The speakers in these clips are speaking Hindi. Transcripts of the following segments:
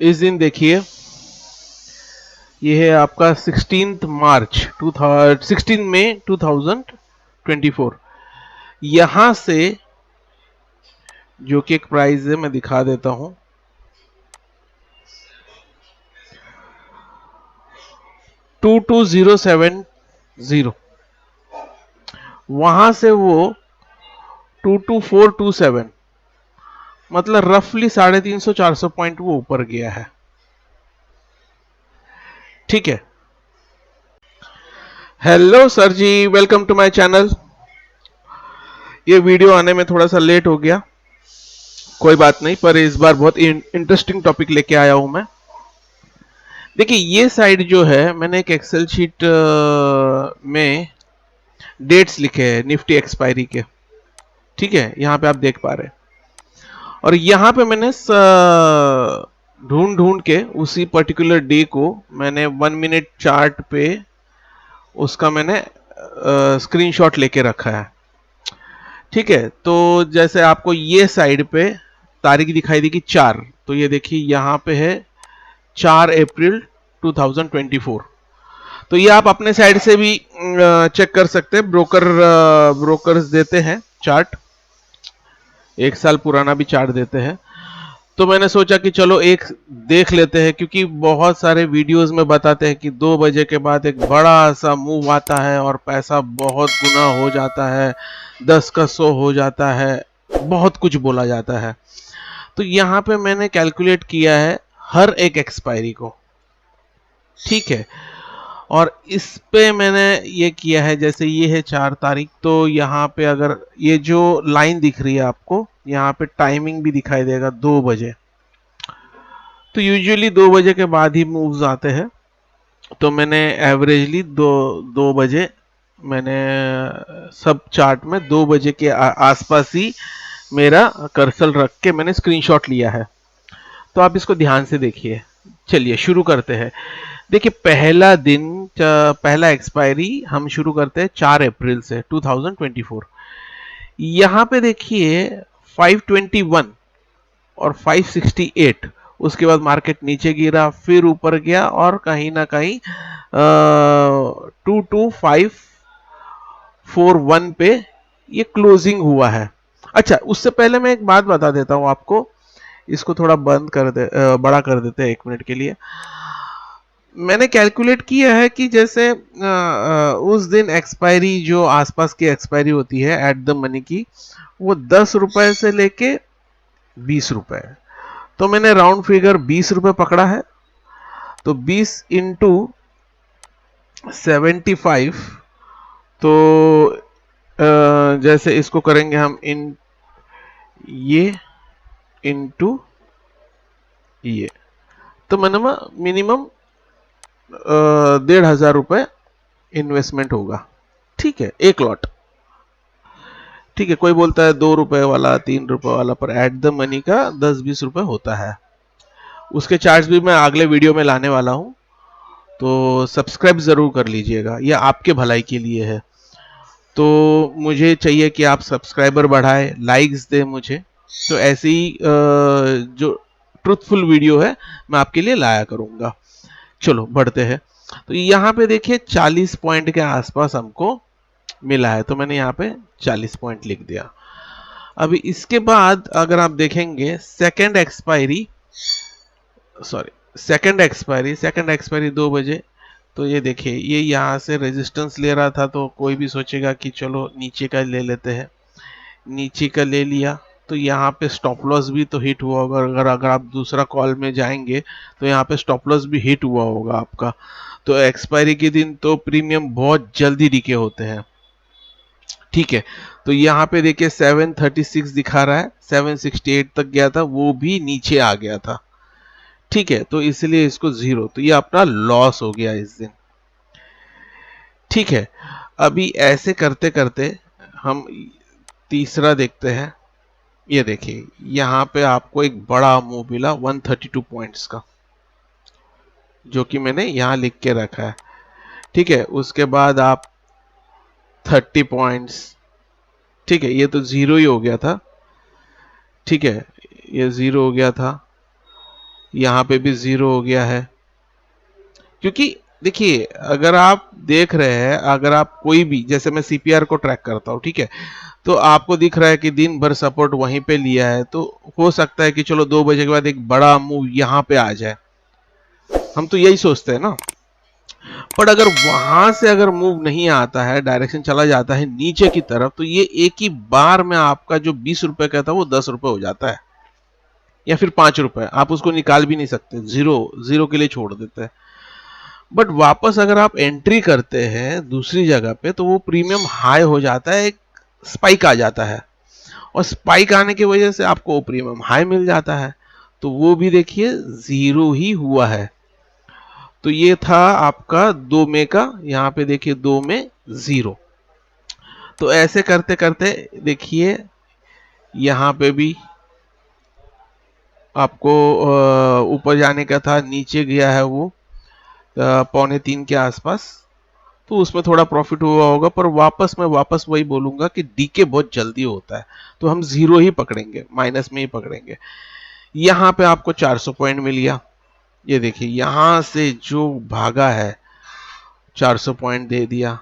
इस दिन देखिए, ये है आपका 16 मार्च 16 मई 2024। यहां से जो कि एक प्राइस है, मैं दिखा देता हूं, 22070, वहां से वो 22427, मतलब रफली 350-400 पॉइंट वो ऊपर गया है। ठीक है। Hello sir ji, welcome to my channel. ये वीडियो आने में थोड़ा सा लेट हो गया, कोई बात नहीं, पर इस बार बहुत इंटरेस्टिंग टॉपिक लेके आया हूं मैं। देखिए, ये साइड जो है, मैंने एक एक्सेल शीट में डेट्स लिखे हैं निफ्टी एक्सपायरी के। ठीक है, यहां पे आप देख पा रहे हैं, और यहां पे मैंने ढूंढ ढूंढ के उसी पर्टिकुलर डे को मैंने 1 मिनट चार्ट पे उसका मैंने स्क्रीनशॉट लेके रखा है। ठीक है, तो जैसे आपको ये साइड पे तारीख दिखाई देगी 4, तो ये देखिए यहां पे है 4 अप्रैल 2024। तो ये आप अपने साइड से भी चेक कर सकते हैं। ब्रोकर्स देते हैं चार्ट, 1 साल पुराना भी चार्ट देते हैं। तो मैंने सोचा कि चलो एक देख लेते हैं, क्योंकि बहुत सारे वीडियोस में बताते हैं कि 2 बजे के बाद एक बड़ा सा मूव आता है और पैसा बहुत गुना हो जाता है, 10 का 100 हो जाता है, बहुत कुछ बोला जाता है। तो यहाँ पे मैंने कैलकुलेट किया है हर एक एक्सपायरी को। ठीक है, और इस पे मैंने ये किया है, जैसे ये है 4 तारीख, तो यहाँ पे अगर ये जो लाइन दिख रही है आपको, यहाँ पे टाइमिंग भी दिखाई देगा 2 बजे। तो यूजुअली 2 बजे के बाद ही मूव्स आते हैं। तो मैंने एवरेजली 2 बजे मैंने सब चार्ट में 2 बजे के आसपास ही मेरा कर्सर रख के मैंने स्क्रीनशॉट लिया है। तो आप इसको ध्यान से देखिए। चलिए शुरू करते हैं। देखिए, पहला दिन, पहला एक्सपायरी हम शुरू करते हैं 4 अप्रैल से 2024। यहाँ पे देखिए 521 और 568, उसके बाद मार्केट नीचे गिरा, फिर ऊपर गया, और कहीं ना कहीं 22541 पे ये क्लोजिंग हुआ है। अच्छा, उससे पहले मैं एक बात बता देता हूं आपको, इसको थोड़ा बंद कर दे, बड़ा कर देते हैं 1 मिनट के लिए। मैंने कैलकुलेट किया है कि जैसे उस दिन एक्सपायरी, जो आसपास की एक्सपायरी होती है एट द मनी की, वो 10 रुपए से लेके 20 रुपए। तो मैंने राउंड फिगर 20 रुपए पकड़ा है। तो 20 इंटू 75, तो जैसे इसको करेंगे हम इन ये इंटू ये, तो मिनिमम 1,500 रुपए इन्वेस्टमेंट होगा। ठीक है, एक लॉट। ठीक है, कोई बोलता है 2 रुपए वाला, 3 रुपए वाला, पर एट द मनी का 10-20 रुपए होता है। उसके चार्ट्स भी मैं अगले वीडियो में लाने वाला हूं, तो सब्सक्राइब जरूर कर लीजिएगा, ये आपके भलाई के लिए है। तो मुझे चाहिए कि आप सब्सक्राइबर बढ़ाए, लाइक्स दे मुझे, तो ऐसे ही जो ट्रूथफुल वीडियो है मैं आपके लिए लाया करूंगा। चलो बढ़ते हैं। तो यहाँ पे देखिए 40 पॉइंट के आसपास हमको मिला है, तो मैंने यहाँ पे 40 पॉइंट लिख दिया। अभी इसके बाद अगर आप देखेंगे सेकंड एक्सपायरी 2 बजे, तो ये देखिए ये यहाँ से रेजिस्टेंस ले रहा था, तो कोई भी सोचेगा कि चलो नीचे का ले लेते हैं, नीचे का ले लिया। तो यहाँ पे स्टॉप लॉस भी तो हिट हुआ होगा, अगर अगर आप दूसरा कॉल में जाएंगे तो यहाँ पे स्टॉप लॉस भी हिट हुआ होगा आपका। तो एक्सपायरी के दिन तो प्रीमियम बहुत जल्दी डीके होते हैं। ठीक है, तो यहाँ पे देखिए 736 दिखा रहा है, 768 तक गया था, वो भी नीचे आ गया था। ठीक है, तो इसलिए इसको 0, तो ये अपना लॉस हो गया इस दिन। ठीक है, अभी ऐसे करते करते हम तीसरा देखते हैं। ये देखिए यहाँ पे आपको एक बड़ा मूव मिला 132 पॉइंट्स का, जो कि मैंने यहाँ लिख के रखा है। ठीक है, उसके बाद आप 30 पॉइंट्स, ठीक है, ये तो 0 ही हो गया था। ठीक है, ये 0 हो गया था। यहाँ पे भी 0 हो गया है। क्योंकि देखिए, अगर आप देख रहे हैं, अगर आप कोई भी, जैसे मैं सीपीआर को ट्रैक करता हूँ, ठीक है, तो आपको दिख रहा है कि दिन भर सपोर्ट वहीं पे लिया है, तो हो सकता है कि चलो 2 बजे के बाद एक बड़ा मूव यहाँ पे आ जाए, हम तो यही सोचते हैं ना। पर अगर वहां से अगर मूव नहीं आता है, डायरेक्शन चला जाता है नीचे की तरफ, तो ये एक ही बार में आपका जो 20 रुपए का था वो 10 रुपए हो जाता है, या फिर 5 रुपए, आप उसको निकाल भी नहीं सकते, जीरो जीरो के लिए छोड़ देते हैं। बट वापस अगर आप एंट्री करते हैं दूसरी जगह पे, तो वो प्रीमियम हाई हो जाता है, एक स्पाइक आ जाता है, और स्पाइक आने की वजह से आपको वो प्रीमियम हाई मिल जाता है। तो वो भी देखिए 0 ही हुआ है। तो ये था आपका 2 मई का, यहाँ पे देखिए 2 में 0। तो ऐसे करते करते देखिए यहाँ पे भी आपको ऊपर जाने का था, नीचे गया है वो 2:45 के आसपास, तो उसमें थोड़ा प्रॉफिट हुआ होगा। पर वापस मैं वही बोलूंगा कि डीके बहुत जल्दी होता है, तो हम 0 ही पकड़ेंगे, माइनस में ही पकड़ेंगे। यहाँ पे आपको 400 पॉइंट मिल गया, ये देखिए यहां से जो भागा है 400 पॉइंट दे दिया,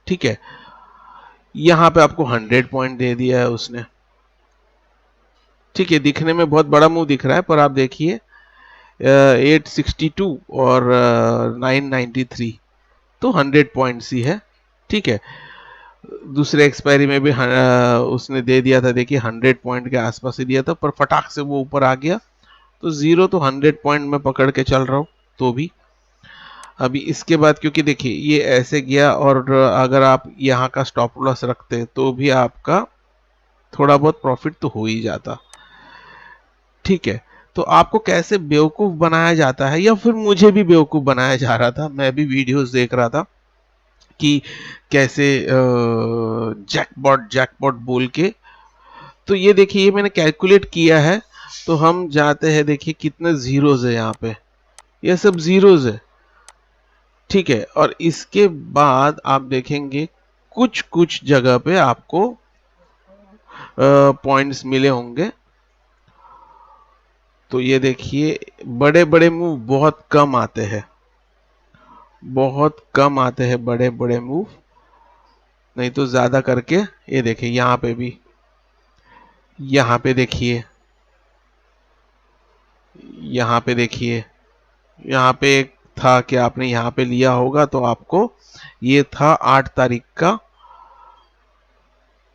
ठीक है। यहाँ पे आपको 100 पॉइंट दे दिया है उसने, ठीक है। दिखने में बहुत बड़ा मुंह दिख रहा है, पर आप देखिए 862 और 993, तो 100 पॉइंट्स ही है, ठीक है। दूसरे एक्सपायरी में भी उसने दे दिया था, देखिए 100 पॉइंट के आसपास ही दिया था, पर फटाक से वो ऊपर आ गया। तो 0 तो 100 पॉइंट में पकड़ के चल रहा हूँ तो भी। अभी इसके बाद क्योंकि देखिए ये ऐसे गया, और अगर आप यहाँ का स्टॉप लॉस रखते तो भी आपका थोड़ा बहुत प्रॉफिट तो हो ही जाता, ठीक है। तो आपको कैसे बेवकूफ बनाया जाता है, या फिर मुझे भी बेवकूफ बनाया जा रहा था, मैं भी वीडियोस देख रहा था कि कैसे जैकपॉट जैकपॉट बोल के। तो ये देखिए, ये मैंने कैलकुलेट किया है, तो हम जाते हैं, देखिए कितने जीरोज है यहाँ पे, ये सब जीरोज है, ठीक है। और इसके बाद आप देखेंगे कुछ कुछ जगह पे आपको पॉइंट्स मिले होंगे। तो ये देखिए बड़े बड़े मूव बहुत कम आते हैं, बहुत कम आते हैं बड़े बड़े मूव, नहीं तो ज्यादा करके। ये देखिए यहाँ पे भी, यहाँ पे देखिए, यहाँ पे देखिए, यहाँ पे एक था कि आपने यहाँ पे लिया होगा, तो आपको ये था 8 तारीख का,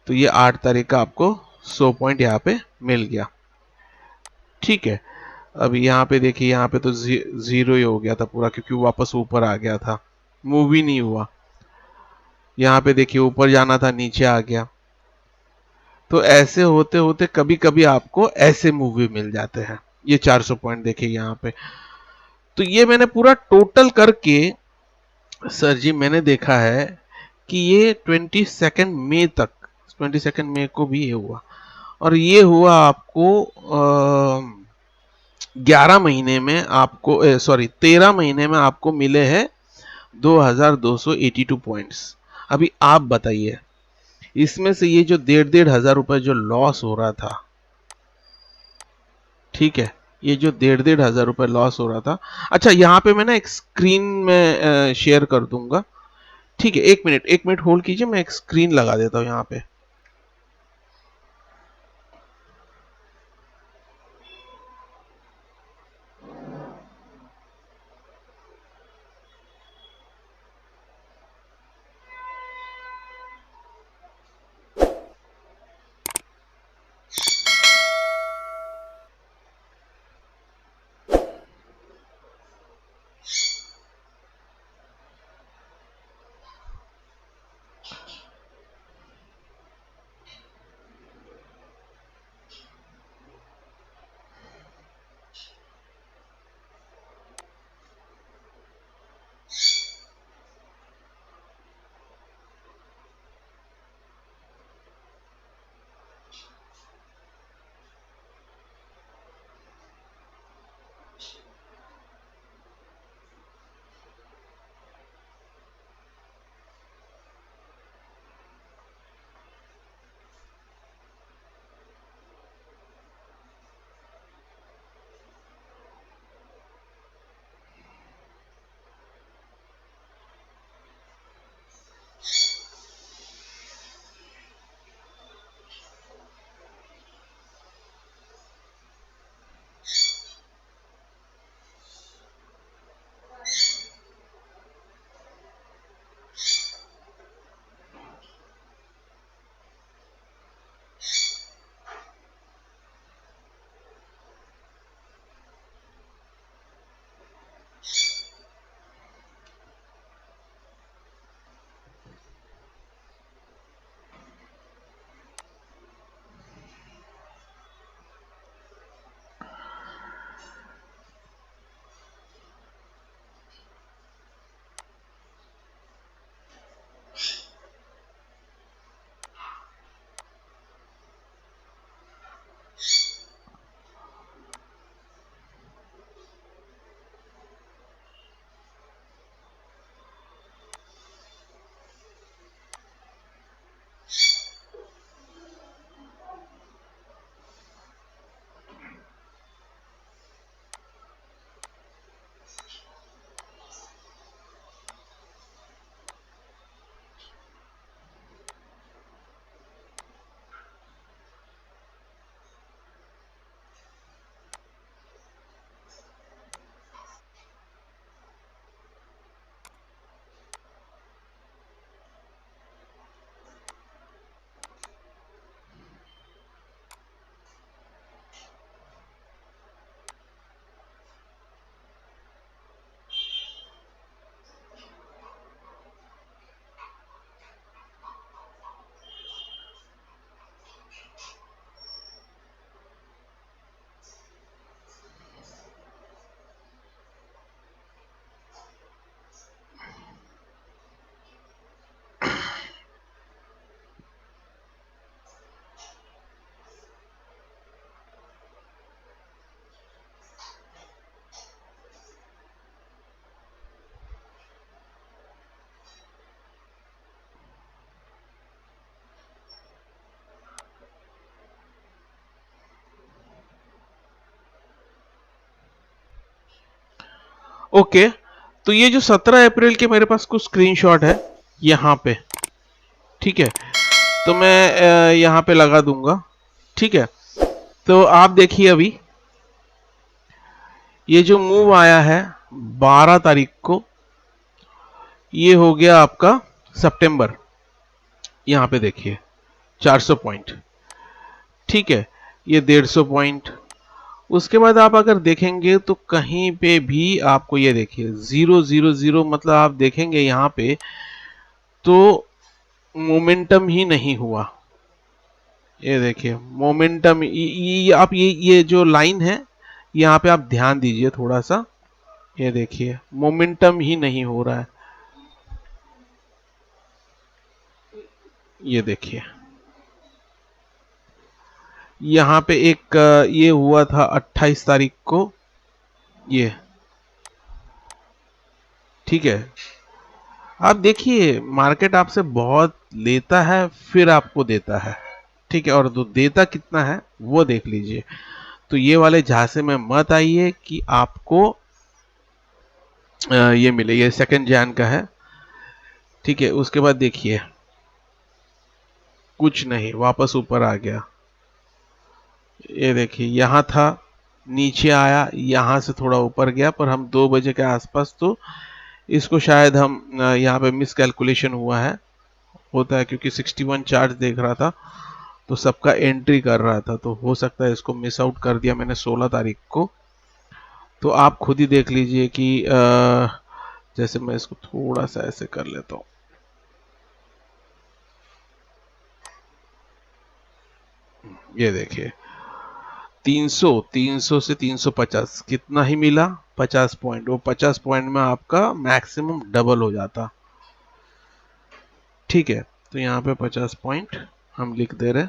तो ये 8 तारीख का आपको 100 पॉइंट यहाँ पे मिल गया, ठीक है। अभी यहाँ पे देखिए, यहाँ पे तो जीरो ही हो गया था पूरा, क्योंकि वापस ऊपर आ गया था, मूव ही नहीं हुआ। यहाँ पे देखिए ऊपर जाना था, नीचे आ गया। तो ऐसे होते होते कभी कभी आपको ऐसे मूव भी मिल जाते हैं। ये 400 पॉइंट देखिए यहाँ पे। तो ये मैंने पूरा टोटल करके सर जी मैंने देखा है कि ये 22 मई तक, 22 मई को भी ये हुआ, और ये हुआ आपको 11 महीने में आपको, सॉरी 13 महीने में आपको मिले हैं 2282 पॉइंट्स। अभी आप बताइए, इसमें से ये जो 1,500 रुपए जो लॉस हो रहा था, ठीक है, ये जो 1,500 रुपए लॉस हो रहा था। अच्छा, यहाँ पे मैं ना एक स्क्रीन में शेयर कर दूंगा, ठीक है। एक मिनट होल्ड कीजिए, मैं एक स्क्रीन लगा देता हूँ यहाँ पे। ओके, तो ये जो 17 अप्रैल के मेरे पास कुछ स्क्रीनशॉट है यहाँ पे, ठीक है, तो मैं यहाँ पे लगा दूंगा, ठीक है। तो आप देखिए अभी ये जो मूव आया है 12 तारीख को, ये हो गया आपका सितंबर, यहाँ पे देखिए 400 पॉइंट, ठीक है, ये 150 पॉइंट। उसके बाद आप अगर देखेंगे तो कहीं पे भी आपको ये देखिए 000, मतलब आप देखेंगे यहाँ पे तो मोमेंटम ही नहीं हुआ। ये देखिए मोमेंटम, आप ये जो लाइन है यहाँ पे आप ध्यान दीजिए थोड़ा सा, ये देखिए मोमेंटम ही नहीं हो रहा है। ये देखिए यहाँ पे एक ये हुआ था 28 तारीख को, ये ठीक है। आप देखिए मार्केट आपसे बहुत लेता है फिर आपको देता है, ठीक है, और तो देता कितना है वो देख लीजिए। तो ये वाले झांसे में मत आइए कि आपको ये मिले, ये 2 जैन का है, ठीक है। उसके बाद देखिए कुछ नहीं, वापस ऊपर आ गया। ये देखिए यहाँ था, नीचे आया, यहाँ से थोड़ा ऊपर गया, पर हम 2 बजे के आसपास तो इसको शायद हम यहाँ पे मिस कैलकुलेशन हुआ है, होता है, क्योंकि 61 चार्ज देख रहा था तो सबका एंट्री कर रहा था, तो हो सकता है इसको मिस आउट कर दिया मैंने 16 तारीख को। तो आप खुद ही देख लीजिए कि जैसे मैं इसको थोड़ा सा ऐसे कर लेता हूँ, ये देखिए 300 से 350 कितना ही मिला, 50 पॉइंट। वो 50 पॉइंट में आपका मैक्सिमम डबल हो जाता, ठीक है। तो यहाँ पे 50 पॉइंट हम लिख दे रहे,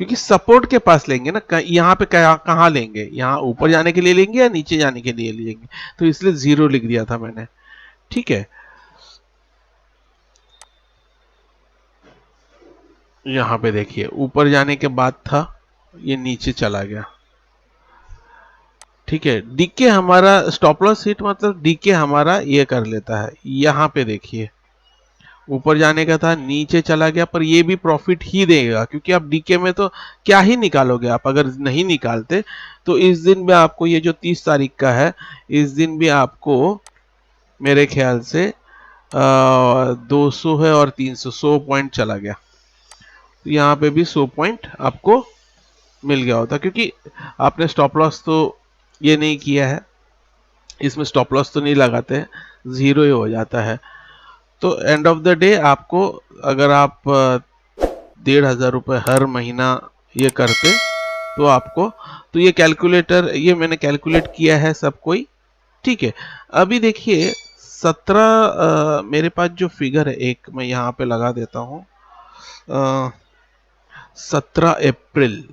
क्योंकि सपोर्ट के पास लेंगे ना, यहाँ पे कहाँ लेंगे, यहाँ ऊपर जाने के लिए लेंगे या नीचे जाने के लिए लेंगे, तो इसलिए 0 लिख दिया था मैंने, ठीक है। यहाँ पे देखिए ऊपर जाने के बाद था, ये नीचे चला गया, ठीक है। डीके हमारा स्टॉप लॉस हिट, मतलब डीके हमारा ये कर लेता है। यहाँ पे देखिए ऊपर जाने का था, नीचे चला गया, पर ये भी प्रॉफिट ही देगा, क्योंकि आप डीके में तो क्या ही निकालोगे आप, अगर नहीं निकालते तो इस दिन में आपको, ये जो 30 तारीख का है, इस दिन भी आपको मेरे ख्याल से 200 है और 300, 100 पॉइंट चला गया। तो यहाँ पे भी 100 पॉइंट आपको मिल गया होता, क्योंकि आपने स्टॉप लॉस तो ये नहीं किया है, इसमें स्टॉप लॉस तो नहीं लगाते हैं, 0 ही हो जाता है। तो एंड ऑफ द डे आपको, अगर आप 1,500 रुपये हर महीना ये करते तो आपको, तो ये कैलकुलेटर, ये मैंने कैलकुलेट किया है सब कोई, ठीक है। अभी देखिए 17 मेरे पास जो फिगर है, एक मैं यहाँ पे लगा देता हूँ, 17 अप्रैल,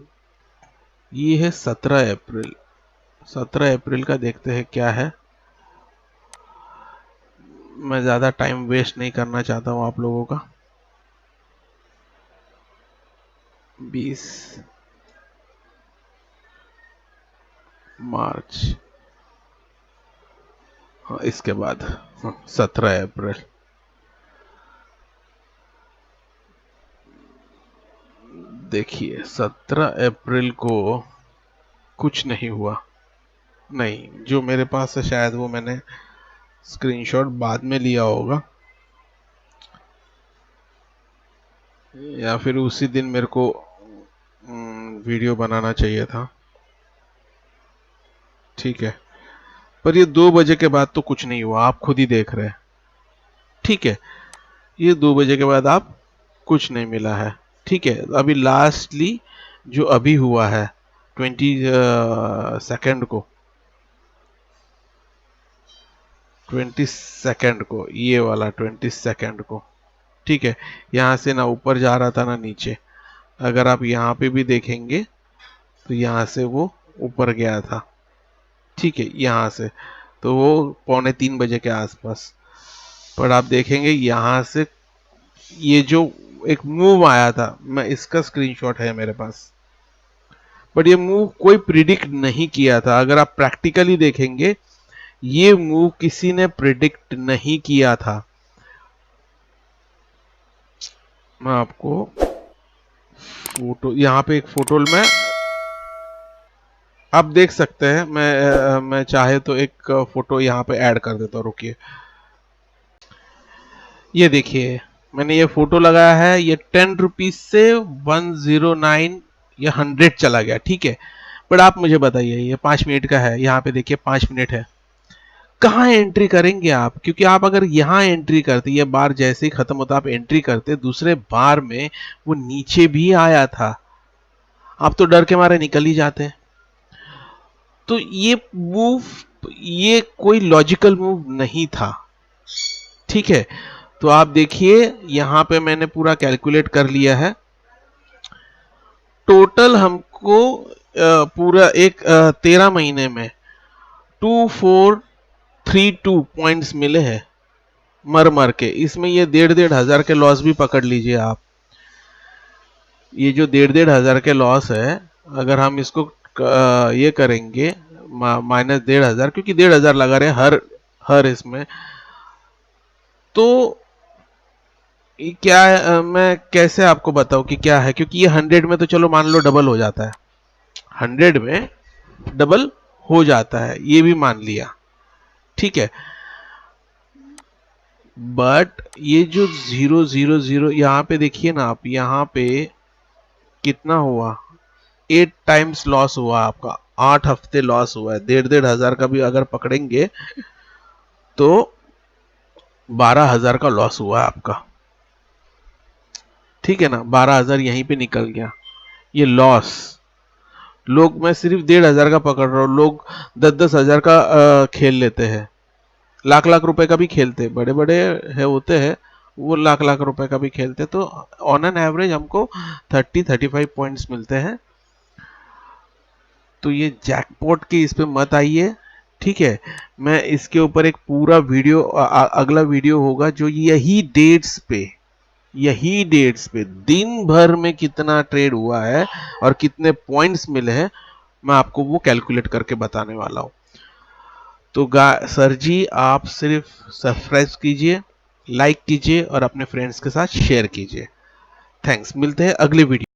ये है 17 अप्रैल। 17 अप्रैल का देखते हैं क्या है, मैं ज़्यादा टाइम वेस्ट नहीं करना चाहता हूँ आप लोगों का। 20 मार्च, हाँ इसके बाद 17 अप्रैल, देखिए 17 अप्रैल को कुछ नहीं हुआ, नहीं, जो मेरे पास है शायद वो मैंने स्क्रीनशॉट बाद में लिया होगा, या फिर उसी दिन मेरे को वीडियो बनाना चाहिए था, ठीक है। पर ये 2 बजे के बाद तो कुछ नहीं हुआ, आप खुद ही देख रहे हैं, ठीक है। ये 2 बजे के बाद आप कुछ नहीं मिला है, ठीक है। अभी लास्टली जो अभी हुआ है 22 को, 22 को, ये वाला 22 को, ठीक है। यहाँ से ना ऊपर जा रहा था ना नीचे, अगर आप यहाँ पे भी देखेंगे तो यहाँ से वो ऊपर गया था, ठीक है, यहाँ से, तो वो 2:45 बजे के आसपास, पर आप देखेंगे यहाँ से ये जो एक मूव आया था, मैं इसका स्क्रीनशॉट है मेरे पास, बट ये मूव कोई प्रिडिक्ट नहीं किया था। अगर आप प्रैक्टिकली देखेंगे ये मूव किसी ने प्रिडिक्ट नहीं किया था। मैं आपको फोटो, यहाँ पे एक फोटो में आप देख सकते हैं। मैं चाहे तो एक फोटो यहाँ पे ऐड कर देता हूँ, रुकिए। ये देखिए, मैंने ये फोटो लगाया है, ये 10 रुपीज से 109 या 100 चला गया, ठीक है। बट आप मुझे बताइए, ये 5 मिनट का है, यहाँ पे देखिए 5 मिनट है, कहाँ एंट्री करेंगे आप? क्योंकि आप अगर यहाँ एंट्री करते, ये बार जैसे ही खत्म होता आप एंट्री करते, दूसरे बार में वो नीचे भी आया था, आप तो डर के मारे निकल ही जाते। तो ये मूव, ये कोई लॉजिकल मूव नहीं था, ठीक है। तो आप देखिए यहां पे मैंने पूरा कैलकुलेट कर लिया है। टोटल हमको पूरा एक 13 महीने में 2432 पॉइंट्स मिले हैं मर मर के। इसमें ये 1,500 के लॉस भी पकड़ लीजिए आप। ये जो 1,500 के लॉस है, अगर हम इसको ये करेंगे माइनस 1,500, क्योंकि 1,500 लगा रहे हर इसमें, तो क्या है, मैं कैसे आपको बताऊं कि क्या है? क्योंकि ये 100 में तो चलो मान लो डबल हो जाता है, 100 में डबल हो जाता है, ये भी मान लिया, ठीक है। बट ये जो 000 यहाँ पे देखिए ना आप, यहाँ पे कितना हुआ? 8 टाइम्स लॉस हुआ आपका, 8 हफ्ते लॉस हुआ है। 1,500 का भी अगर पकड़ेंगे तो 12,000 का लॉस हुआ है आपका, ठीक है ना। 12,000 यहीं पे निकल गया, ये लॉस। लोग, मैं सिर्फ 1,500 का पकड़ रहा हूँ, लोग 10,000 का खेल लेते हैं, लाख लाख रुपए का भी खेलते, बड़े बड़े है होते हैं वो लाख लाख रुपए का भी खेलते। तो ऑन एन एवरेज हमको 30-35 पॉइंट्स मिलते हैं। तो ये जैकपॉट के इस पे मत आइए, ठीक है। मैं इसके ऊपर एक पूरा वीडियो, अगला वीडियो होगा जो यही डेट्स पे दिन भर में कितना ट्रेड हुआ है और कितने पॉइंट्स मिले हैं, मैं आपको वो कैलकुलेट करके बताने वाला हूं। तो सर जी, आप सिर्फ सब्सक्राइब कीजिए, लाइक कीजिए और अपने फ्रेंड्स के साथ शेयर कीजिए। थैंक्स, मिलते हैं अगले वीडियो।